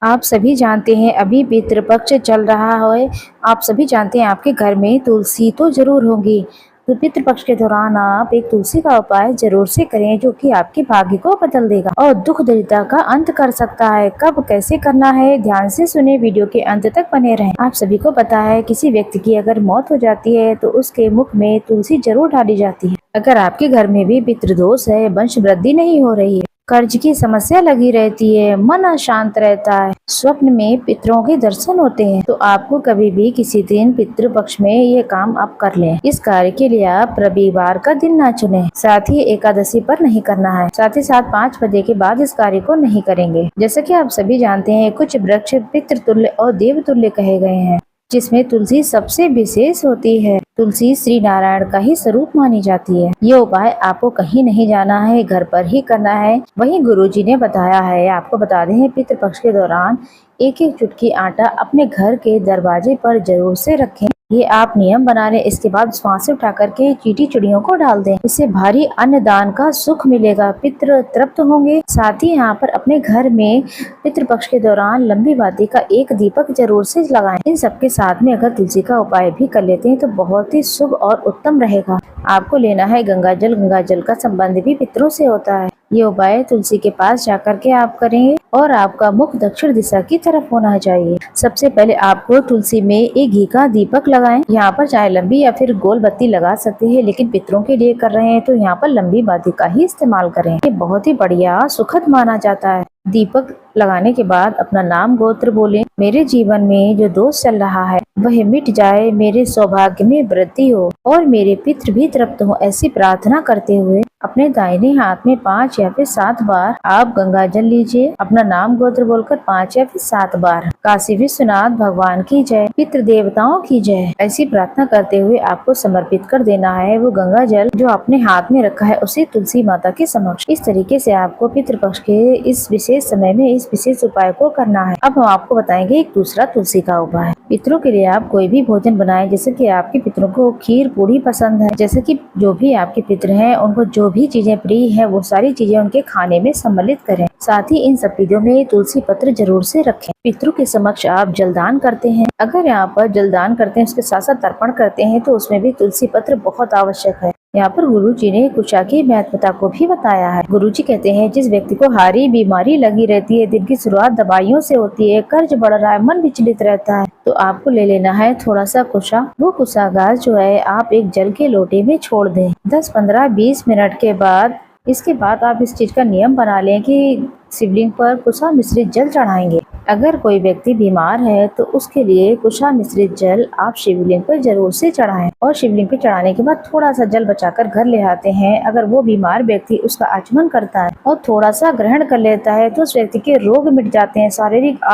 आप सभी जानते हैं अभी पितृपक्ष चल रहा है। आप सभी जानते हैं आपके घर में तुलसी तो ज़रूर होगी। तो पितृपक्ष के दौरान आप एक तुलसी का उपाय ज़रूर से करें जो कि आपके भाग्य को बदल देगा और दुख दरिद्रता का अंत कर सकता है। कब कैसे करना है ध्यान से सुने, वीडियो के अंत तक बने रहें। आप सभी को पता है किसी व्यक्ति की अगर मौत हो जाती है तो उसके मुख में तुलसी जरूर डाली जाती है। अगर आपके घर में भी पितृदोष है, वंश वृद्धि नहीं हो रही है, कर्ज की समस्या लगी रहती है, मन अशांत रहता है, स्वप्न में पितरों के दर्शन होते हैं, तो आपको कभी भी किसी दिन पितृ पक्ष में ये काम आप कर लें। इस कार्य के लिए आप रविवार का दिन ना चुनें, साथ ही एकादशी पर नहीं करना है, साथ ही साथ 5 बजे के बाद इस कार्य को नहीं करेंगे। जैसे कि आप सभी जानते हैं कुछ वृक्ष पितृतुल्य और देवतुल्य कहे गए हैं, जिसमें तुलसी सबसे विशेष होती है। तुलसी श्री नारायण का ही स्वरूप मानी जाती है। ये उपाय आपको कहीं नहीं जाना है, घर पर ही करना है। वहीं गुरुजी ने बताया है। आपको बता दें पितृपक्ष के दौरान एक एक चुटकी आटा अपने घर के दरवाजे पर जरूर से रखें। ये आप नियम बना लें। इसके बाद वहाँ से उठा करके चींटी चिड़ियों को डाल दें। इससे भारी अन्नदान का सुख मिलेगा, पितृ तृप्त होंगे। साथ ही यहाँ पर अपने घर में पितृपक्ष के दौरान लंबी बाती का एक दीपक जरूर से लगाएं। इन सबके साथ में अगर तुलसी का उपाय भी कर लेते हैं तो बहुत ही शुभ और उत्तम रहेगा। आपको लेना है गंगा जल। गंगा जल का संबंध भी पितरों से होता है। ये उपाय तुलसी के पास जाकर के आप करेंगे और आपका मुख दक्षिण दिशा की तरफ होना चाहिए। सबसे पहले आपको तुलसी में एक घी का दीपक लगाएं। यहाँ पर चाहे लंबी या फिर गोल बत्ती लगा सकते हैं, लेकिन पितरों के लिए कर रहे हैं तो यहाँ पर लंबी बाती का ही इस्तेमाल करें। ये बहुत ही बढ़िया सुखद माना जाता है। दीपक लगाने के बाद अपना नाम गोत्र बोलें। मेरे जीवन में जो दोष चल रहा है वह मिट जाए, मेरे सौभाग्य में वृद्धि हो और मेरे पितृ भी तृप्त हो, ऐसी प्रार्थना करते हुए अपने दाहिने हाथ में 5 या फिर 7 बार आप गंगा जल लीजिए। अपना नाम गोत्र बोलकर 5 या फिर 7 बार काशी विश्वनाथ भगवान की जय, पितृ देवताओं की जय, ऐसी प्रार्थना करते हुए आपको समर्पित कर देना है। वो गंगा जल जो आपने हाथ में रखा है उसे तुलसी माता के समक्ष। इस तरीके से आपको पितृपक्ष के इस विशेष समय में इस विशेष उपाय को करना है। अब हम आपको बताएंगे एक दूसरा तुलसी का उपाय। पितरों के लिए आप कोई भी भोजन बनाएं, जैसे कि आपके पितरों को खीर पूरी पसंद है, जैसे कि जो भी आपके पितर हैं उनको जो भी चीजें प्रिय है वो सारी चीजें उनके खाने में सम्मिलित करें। साथ ही इन सब चीजों में तुलसी पत्र जरूर से रखें। पितरों के समक्ष आप जलदान करते हैं, अगर यहाँ पर जलदान करते हैं उसके साथ साथ तर्पण करते हैं तो उसमें भी तुलसी पत्र बहुत आवश्यक है। यहाँ पर गुरु जी ने कुशा की महत्वता को भी बताया है। गुरु जी कहते हैं जिस व्यक्ति को हारी बीमारी लगी रहती है, दिन की शुरुआत दवाइयों से होती है, कर्ज बढ़ रहा है, मन विचलित रहता है, तो आपको ले लेना है थोड़ा सा कुशा। वो कुशा घास जो है आप एक जल के लोटे में छोड़ दें। 10, 15, 20 मिनट के बाद इसके बाद आप इस चीज का नियम बना लें कि शिवलिंग पर कुशा मिश्रित जल चढ़ाएंगे। अगर कोई व्यक्ति बीमार है तो उसके लिए कुशा मिश्रित जल आप शिवलिंग पर जरूर से चढ़ाएं और शिवलिंग पर चढ़ाने के बाद थोड़ा सा जल बचाकर घर ले आते हैं। अगर वो बीमार व्यक्ति उसका आचमन करता है और थोड़ा सा ग्रहण कर लेता है तो उस व्यक्ति के रोग मिट जाते हैं, शारीरिक